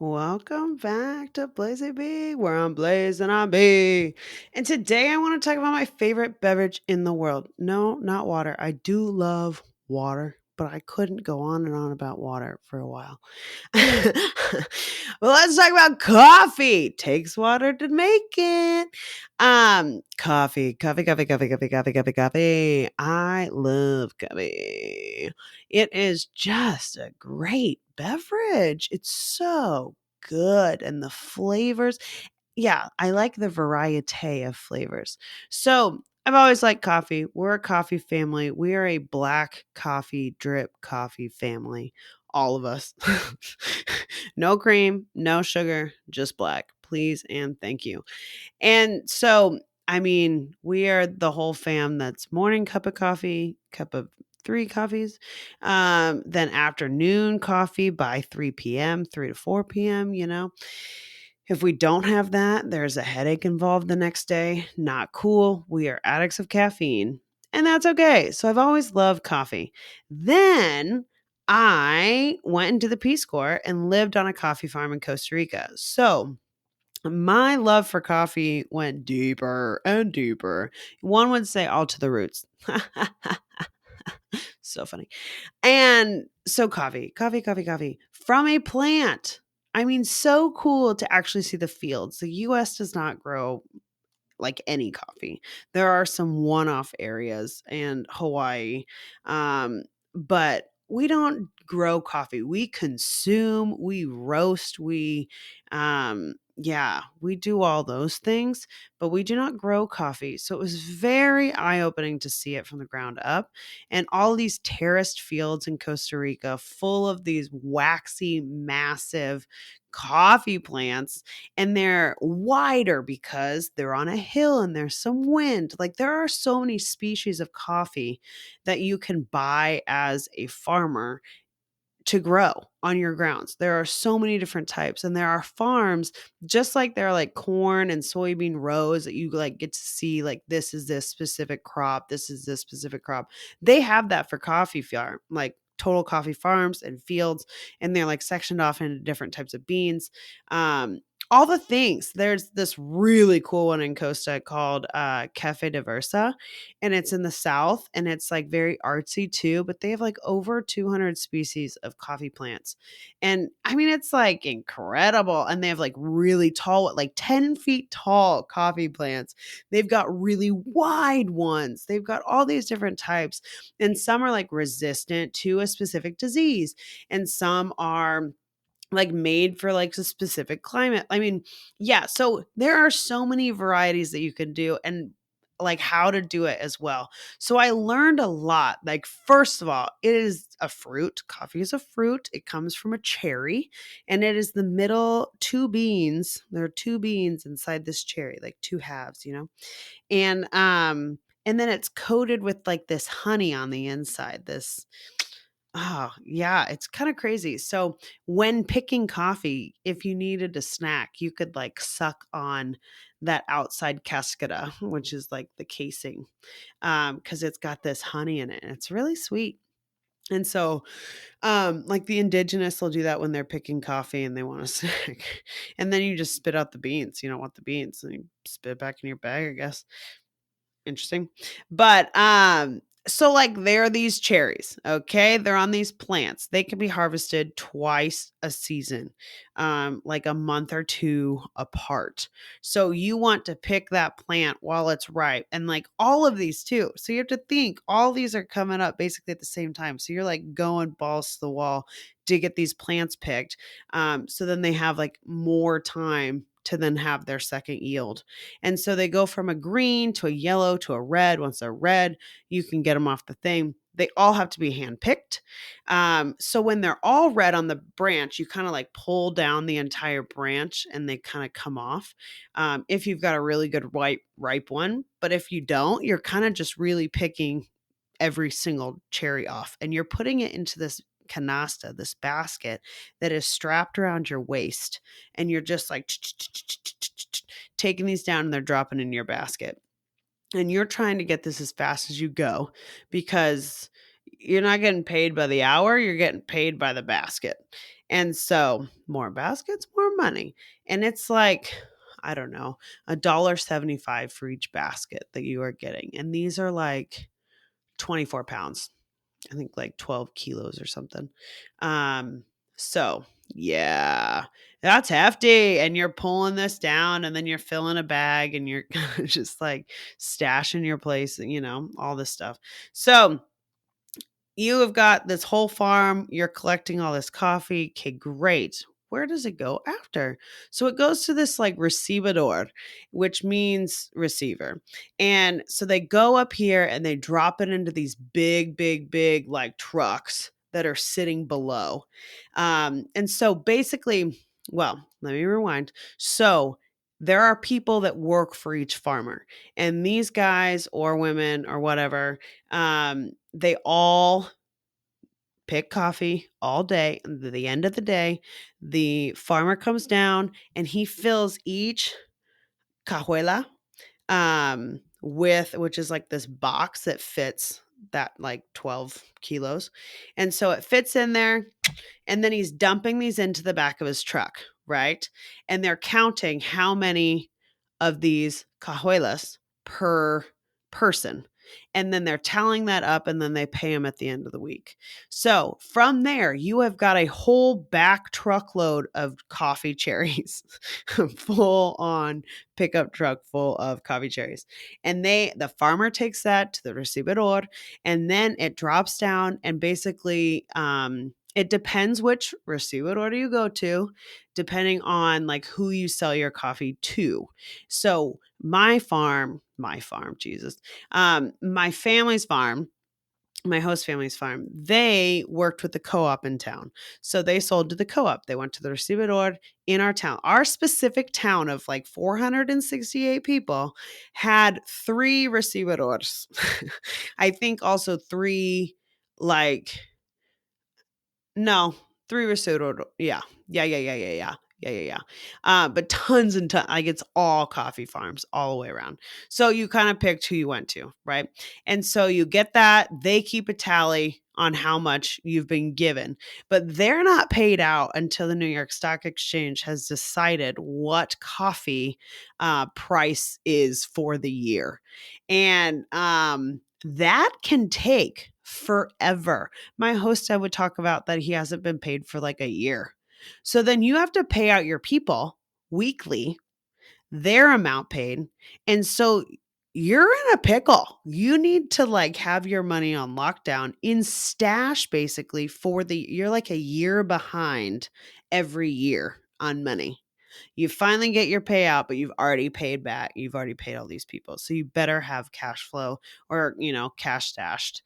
Welcome back to Blazy B, where I'm blazing on B. And today I want to talk about my favorite beverage in the world. No, not water. I do love water, but I couldn't go on and on about water for a while. Well, let's talk about coffee. Takes water to make it. Coffee. I love coffee. It is just a great beverage. It's so good, and the flavors. Yeah, I like the variety of flavors. So I've always liked coffee. We're a coffee family. We are a black coffee drip coffee family. All of us. No cream, no sugar, just black. Please and thank you. And so, I mean, we are the whole fam that's morning cup of coffee, cup of three coffees, then afternoon coffee by 3 p.m., 3 to 4 p.m. If we don't have that, there's a headache involved the next day. Not cool. We are addicts of caffeine, and that's okay. So I've always loved coffee. Then I went into the Peace Corps and lived on a coffee farm in Costa Rica. So my love for coffee went deeper and deeper. One would say all to the roots. So funny. And so coffee from a plant. I mean, so cool to actually see the fields. The US does not grow like any coffee. There are some one-off areas and Hawaii, but we don't grow coffee. We consume, we roast, we do all those things, but we do not grow coffee. So it was very eye-opening to see it from the ground up, and all these terraced fields in Costa Rica full of these waxy, massive coffee plants, and they're wider because they're on a hill and there's some wind. Like there are so many species of coffee that you can buy as a farmer to grow on your grounds. There are so many different types, and there are farms just like there are like corn and soybean rows that you like get to see like this is this specific crop, this is this specific crop. They have that for coffee farm, like total coffee farms and fields, and they're like sectioned off into different types of beans. All the things. There's this really cool one in Costa called Cafe Diversa, and it's in the south, and it's like very artsy too, but they have like over 200 species of coffee plants. And I mean it's like incredible, and they have like really tall, like 10 feet tall coffee plants. They've got really wide ones. They've got all these different types, and some are like resistant to a specific disease, and some are like made for like a specific climate. I mean, yeah, so there are so many varieties that you can do, and like how to do it as well. So I learned a lot. Like first of all, it is a fruit. Coffee is a fruit. It comes from a cherry, and it is the middle two beans. There are two beans inside this cherry, like two halves. And then it's coated with like this honey on the inside. This Oh, yeah, it's kinda crazy. So, when picking coffee, if you needed a snack, you could, like, suck on that outside cascara, which is, like, the casing, because 'cause it's got this honey in it, and it's really sweet. And so, like, the indigenous will do that when they're picking coffee and they want a snack, and then you just spit out the beans. You don't want the beans, and you spit it back in your bag, I guess. Interesting. But, so, like, there are these cherries, okay? They're on these plants. They can be harvested twice a season, like a month or 2 apart. So you want to pick that plant while it's ripe, and, like, all of these too. So you have to think all these are coming up basically at the same time. So you're, like, going balls to the wall to get these plants picked. So then they have, like, more time to then have their second yield. And so they go from a green to a yellow to a red. Once they're red, you can get them off the thing. They all have to be handpicked. So when they're all red on the branch, you kind of like pull down the entire branch and they kind of come off. If you've got a really good ripe one, but if you don't, you're kind of just really picking every single cherry off, and you're putting it into this canasta, this basket that is strapped around your waist, and you're just like taking these down and they're dropping in your basket. And you're trying to get this as fast as you go because you're not getting paid by the hour, you're getting paid by the basket. And so more baskets, more money. And it's like, I don't know, $1.75 for each basket that you are getting. And these are like 24 pounds. I think like 12 kilos or something. Um, so yeah, that's hefty. And you're pulling this down and then you're filling a bag and you're just like stashing your place, all this stuff. So you have got this whole farm, you're collecting all this coffee. Okay, great. Where does it go after? So it goes to this like recibidor, which means receiver. And so they go up here and they drop it into these big, big, big like trucks that are sitting below. And so basically, well, let me rewind. So there are people that work for each farmer, and these guys or women or whatever, they all pick coffee all day. And at the end of the day, the farmer comes down and he fills each cajuela with, which is like this box that fits that like 12 kilos. And so it fits in there. And then he's dumping these into the back of his truck, right? And they're counting how many of these cajuelas per person. And then they're tallying that up and then they pay him at the end of the week. So from there, you have got a whole back truckload of coffee cherries, full on pickup truck full of coffee cherries. And the farmer takes that to the recibidor and then it drops down and basically, it depends which recibidor you go to, depending on like who you sell your coffee to. So my farm, Jesus, my family's farm, my host family's farm, they worked with the co-op in town. So they sold to the co-op. They went to the recibidor in our town. Our specific town of like 468 people had 3 recibidors. I think also 3 like no, 3 risotto. Yeah. Yeah, yeah, yeah, yeah, yeah. Yeah, yeah, yeah. But tons and tons, like it's all coffee farms all the way around. So you kind of picked who you went to, right? And so you get that. They keep a tally on how much you've been given, but they're not paid out until the New York Stock Exchange has decided what coffee price is for the year. And that can take forever. My host I would talk about that he hasn't been paid for like a year. So then you have to pay out your people weekly, their amount paid. And so you're in a pickle. You need to like have your money on lockdown in stash basically you're like a year behind every year on money. You finally get your payout, but you've already paid back. You've already paid all these people. So you better have cash flow or, cash stashed.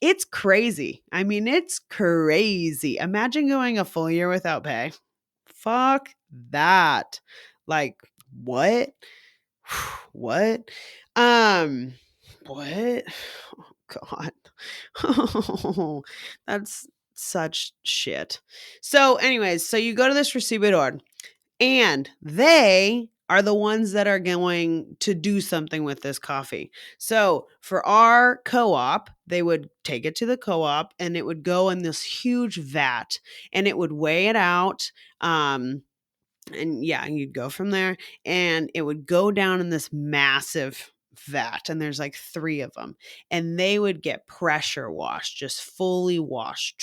It's crazy. I mean, it's crazy. Imagine going a full year without pay. Fuck that. Like, what? What? Um, what? Oh, God. Oh, that's such shit. So, anyways, so you go to this recibidor and they are the ones that are going to do something with this coffee. So for our co-op, they would take it to the co-op and it would go in this huge vat and it would weigh it out. And yeah, you'd go from there and it would go down in this massive vat and there's like 3 of them and they would get pressure washed, just fully washed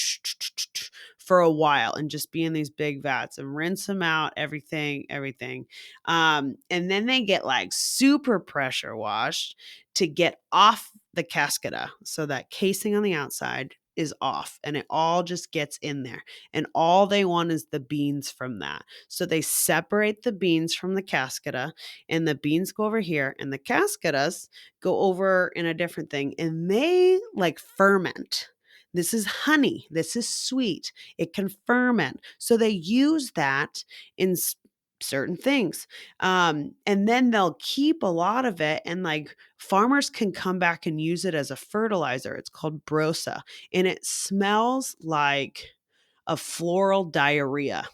for a while and just be in these big vats and rinse them out, everything. And then they get like super pressure washed to get off the cascada, so that casing on the outside is off and it all just gets in there and all they want is the beans from that. So they separate the beans from the cascada and the beans go over here and the cascadas go over in a different thing and they like ferment. This is honey. This is sweet. It can ferment. So they use that in certain things. And then they'll keep a lot of it and like farmers can come back and use it as a fertilizer. It's called brosa and it smells like a floral diarrhea.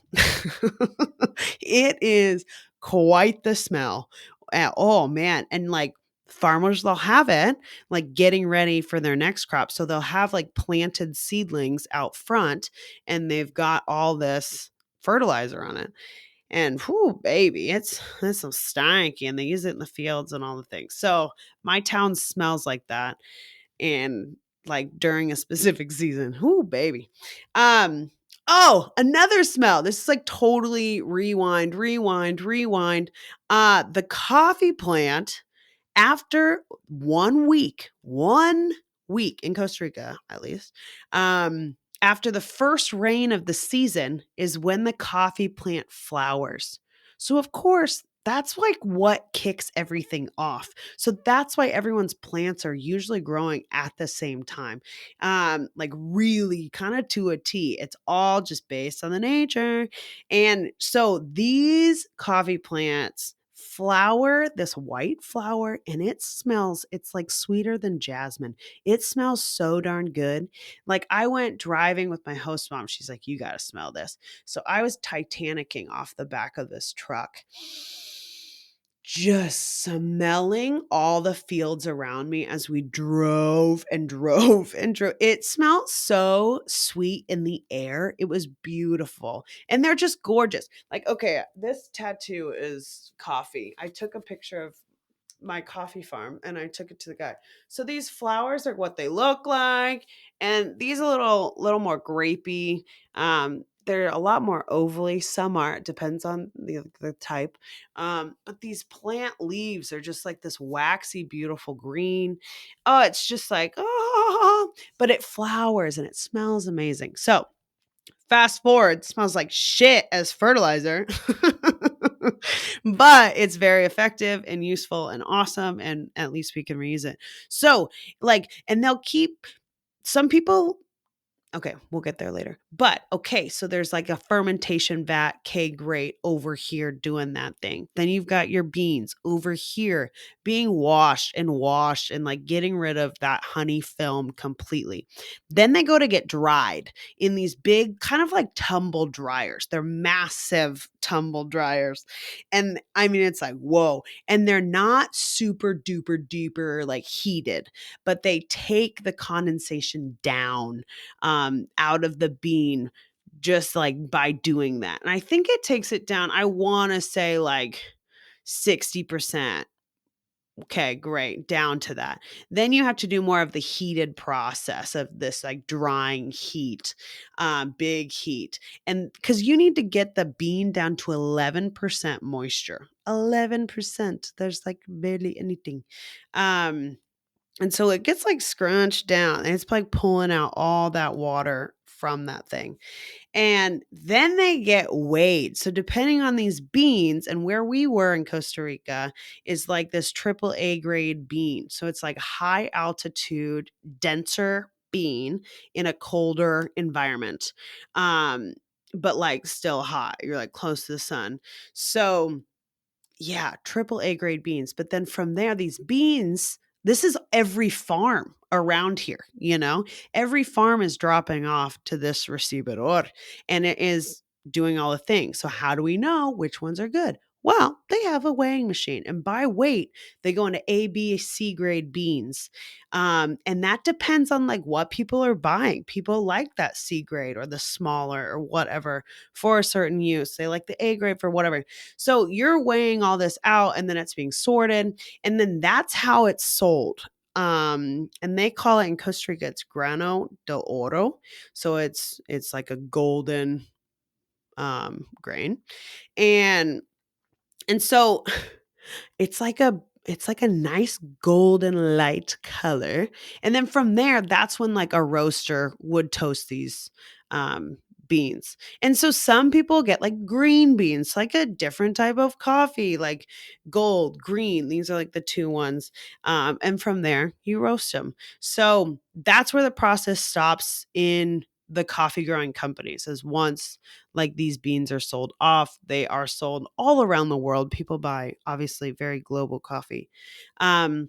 It is quite the smell. Oh man. And like farmers, they'll have it like getting ready for their next crop. So they'll have like planted seedlings out front and they've got all this fertilizer on it. And whoo, baby, it's so stanky and they use it in the fields and all the things. So my town smells like that and like during a specific season. Whoo, baby. Oh, another smell. This is like totally rewind. The coffee plant after 1 week in Costa Rica, at least, after the first rain of the season is when the coffee plant flowers. So, of course, that's like what kicks everything off. So that's why everyone's plants are usually growing at the same time. Like really kind of to a T. It's all just based on the nature. And so these coffee plants flower, this white flower, and it's like sweeter than jasmine. It smells so darn good. Like I went driving with my host mom. She's like, you got to smell this. So I was Titanicking off the back of this truck, just smelling all the fields around me as we drove and drove and drove. It smelled so sweet in the air. It was beautiful. And they're just gorgeous. Like, okay, this tattoo is coffee. I took a picture of my coffee farm and I took it to the guy. So these flowers are what they look like, and these are a little more grapey. They're a lot more ovally. Some are. It depends on the type. But these plant leaves are just like this waxy, beautiful green. Oh, it's just like oh, but it flowers and it smells amazing. So fast forward, smells like shit as fertilizer, but it's very effective and useful and awesome. And at least we can reuse it. So, like, and they'll keep some people. Okay, we'll get there later. But okay, so there's like a fermentation vat, K great over here doing that thing. Then you've got your beans over here being washed and like getting rid of that honey film completely. Then they go to get dried in these big kind of like tumble dryers. They're massive tumble dryers. And I mean, it's like, whoa. And they're not super duper duper like heated, but they take the condensation down out of the bean just like by doing that. And I think it takes it down, I want to say like 60%. Okay, great. Down to that. Then you have to do more of the heated process of this like drying heat, big heat. And because you need to get the bean down to 11% moisture. 11%. There's like barely anything. Um, and so it gets like scrunched down and it's like pulling out all that water from that thing. And then they get weighed. So depending on these beans and where we were in Costa Rica is like this triple A grade bean. So it's like high altitude, denser bean in a colder environment. Um, but like still hot. You're like close to the sun. So yeah, triple A grade beans. But then from there, these beans, this is every farm around here, you know? Every farm is dropping off to this recibidor and it is doing all the things. So how do we know which ones are good? Well, they have a weighing machine, and by weight, they go into A, B, C grade beans. And that depends on like what people are buying. People like that C grade or the smaller or whatever for a certain use. They like the A grade for whatever. So you're weighing all this out and then it's being sorted and then that's how it's sold. And they call it in Costa Rica, it's grano de oro. So it's like a golden grain. And so it's like a nice golden light color. And then from there, that's when like a roaster would toast these um, beans. And so some people get like green beans, like a different type of coffee, like gold, green. These are like the two ones. And from there, you roast them. So that's where the process stops in the coffee growing companies, is once like these beans are sold off, they are sold all around the world. People buy obviously very global coffee. Um,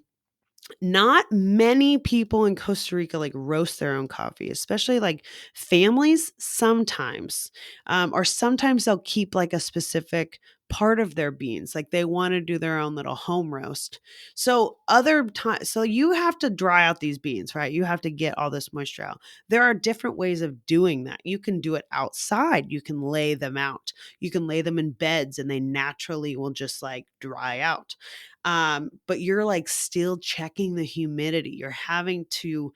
Not many people in Costa Rica like roast their own coffee, especially like families sometimes. Or sometimes they'll keep like a specific part of their beans. Like they want to do their own little home roast. So other times, so you have to dry out these beans, right? You have to get all this moisture out. There are different ways of doing that. You can do it outside. You can lay them out. You can lay them in beds and they naturally will just like dry out. But you're like still checking the humidity. You're having to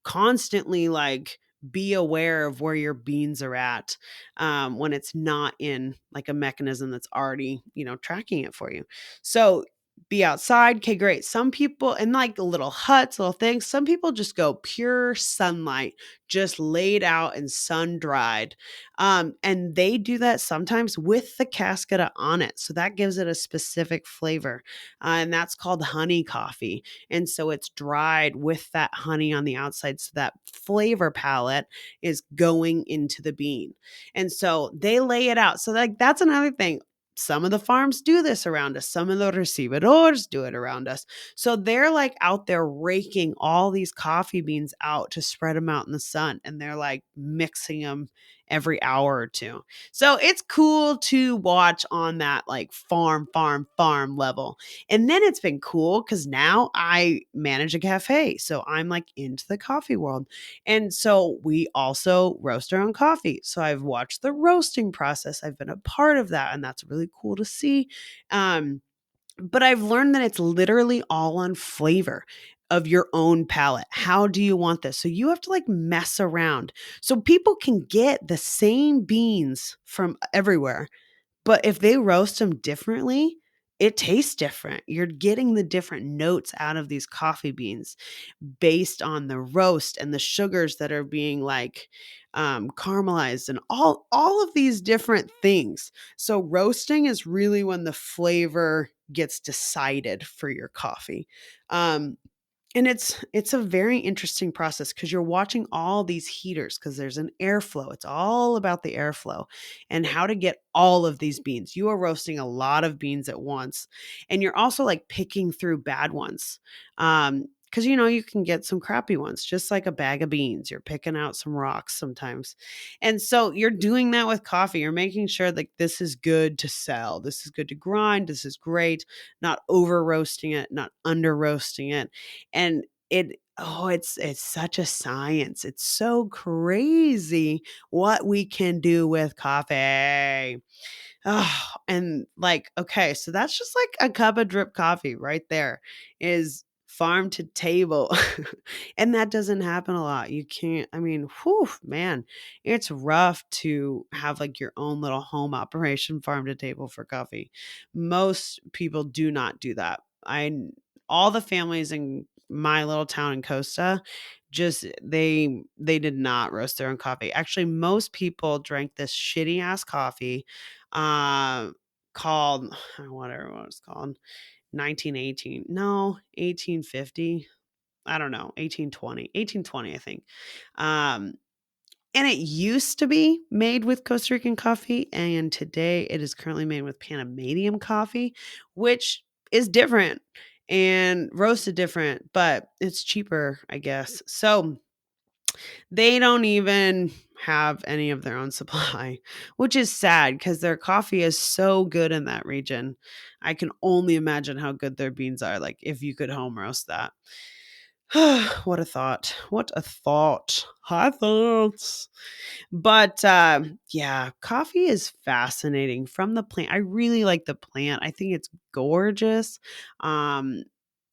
constantly like be aware of where your beans are at when it's not in like a mechanism that's already, tracking it for you. So be outside. Okay, great. Some people in like little huts, little things, some people just go pure sunlight, just laid out and sun dried. And they do that sometimes with the cascada on it. So that gives it a specific flavor. And that's called honey coffee. And so it's dried with that honey on the outside. So that flavor palette is going into the bean. And so they lay it out. So like that's another thing. Some of the farms do this around us. Some of the recibidors do it around us. So they're like out there raking all these coffee beans out to spread them out in the sun. And they're like mixing them every hour or two. So it's cool to watch on that like farm level. And then it's been cool because now I manage a cafe. So I'm like into the coffee world. And so we also roast our own coffee. So I've watched the roasting process. I've been a part of that. And that's really cool to see. But I've learned that it's literally all on flavor of your own palate. How do you want this? So you have to like mess around. So people can get the same beans from everywhere, but if they roast them differently, it tastes different. You're getting the different notes out of these coffee beans based on the roast and the sugars that are being like caramelized and all of these different things. So roasting is really when the flavor gets decided for your coffee. Um, and it's a very interesting process because you're watching all these heaters because there's an airflow. It's all about the airflow and how to get all of these beans. You are roasting a lot of beans at once, and you're also like picking through bad ones. Because you can get some crappy ones, just like a bag of beans. You're picking out some rocks sometimes. And so you're doing that with coffee. You're making sure like this is good to sell. This is good to grind. This is great. Not over roasting it, not under roasting it. And it's such a science. It's so crazy what we can do with coffee. Oh, and like, okay, so that's just like a cup of drip coffee right there is farm to table. And that doesn't happen a lot. You can't, I mean, whew, man, it's rough to have like your own little home operation farm to table for coffee. Most people do not do that. All the families in my little town in Costa just they did not roast their own coffee. Actually, most people drank this shitty ass coffee uh, called whatever it was called 1918. No, 1850. I don't know, 1820, I think. Um, and it used to be made with Costa Rican coffee, and today it is currently made with Panamanian coffee, which is different and roasted different, but it's cheaper, I guess. So they don't even have any of their own supply, which is sad because their coffee is so good in that region. I can only imagine how good their beans are, like if you could home roast that. What a thought. What a thought. High thoughts. But yeah, coffee is fascinating from the plant. I really like the plant. I think it's gorgeous. Um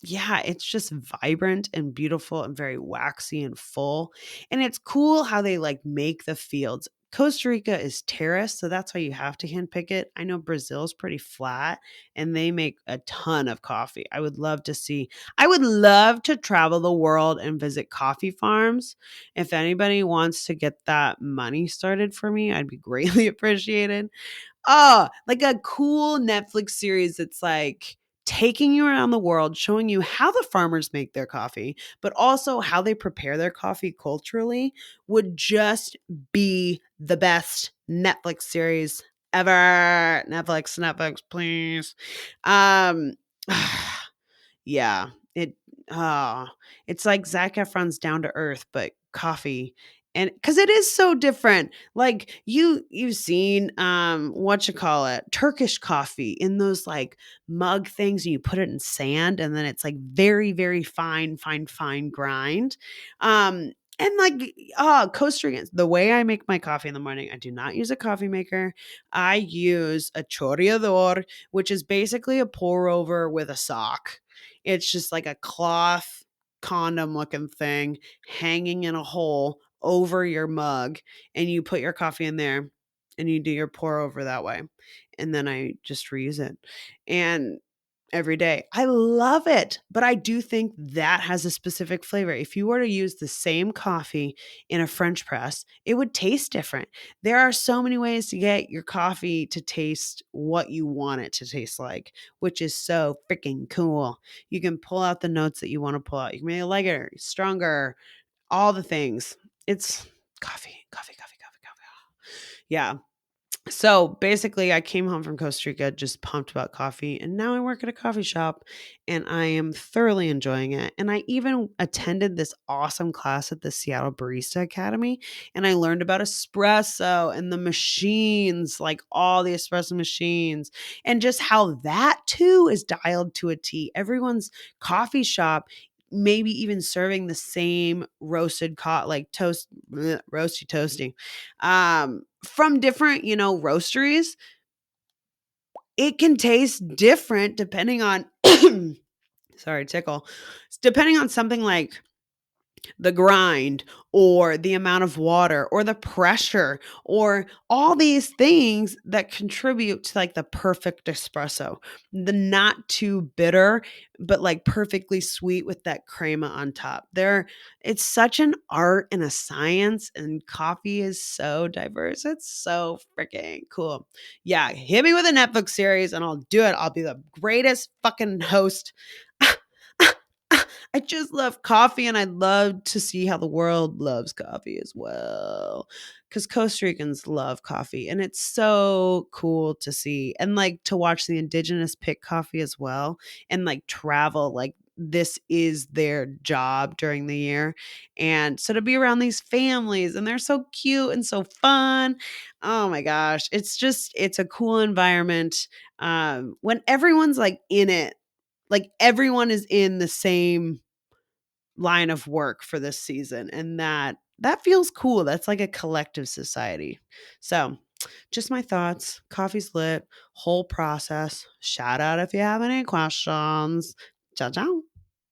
yeah, it's just vibrant and beautiful and very waxy and full. And it's cool how they like make the fields. Costa Rica is terraced, so that's why you have to hand pick it. I know Brazil's pretty flat and they make a ton of coffee. I would love to travel the world and visit coffee farms. If anybody wants to get that money started for me, I'd be greatly appreciated. Oh, like a cool Netflix series that's like taking you around the world, showing you how the farmers make their coffee, but also how they prepare their coffee culturally would just be the best Netflix series ever. Netflix, please. Um yeah, it oh, it's like Zac Efron's Down to Earth, but coffee. And because it is so different, like you've seen what you call it, Turkish coffee in those like mug things, and you put it in sand, and then it's like very very fine grind. And like, Costa Ricans, the way I make my coffee in the morning, I do not use a coffee maker. I use a chorreador, which is basically a pour over with a sock. It's just like a cloth condom looking thing hanging in a hole over your mug, and you put your coffee in there and you do your pour over that way. And then I just reuse it. And every day. I love it, but I do think that has a specific flavor. If you were to use the same coffee in a French press, it would taste different. There are so many ways to get your coffee to taste what you want it to taste like, which is so freaking cool. You can pull out the notes that you want to pull out. You can make it lighter, stronger, all the things. It's coffee. Yeah. So basically, I came home from Costa Rica just pumped about coffee, and now I work at a coffee shop and I am thoroughly enjoying it. And I even attended this awesome class at the Seattle Barista Academy, and I learned about espresso and the machines, like all the espresso machines, and just how that too is dialed to a T. Everyone's coffee shop maybe even serving the same roasted like toast roasty toasty from different, roasteries. It can taste different depending on sorry, tickle. Depending on something like the grind or the amount of water or the pressure or all these things that contribute to like the perfect espresso, the not too bitter but like perfectly sweet with that crema on top. It's such an art and a science, and coffee is so diverse. It's so freaking cool. Yeah, hit me with a Netflix series and I'll do it. I'll be the greatest fucking host. I just love coffee, and I'd love to see how the world loves coffee as well. Because Costa Ricans love coffee, and it's so cool to see and like to watch the indigenous pick coffee as well, and like travel. Like, this is their job during the year. And so to be around these families, and they're so cute and so fun. Oh my gosh. It's a cool environment. When everyone's like in it, like everyone is in the same line of work for this season, and that feels cool. That's like a collective society. So just my thoughts. Coffee's lit, whole process. Shout out if you have any questions. Ciao ciao.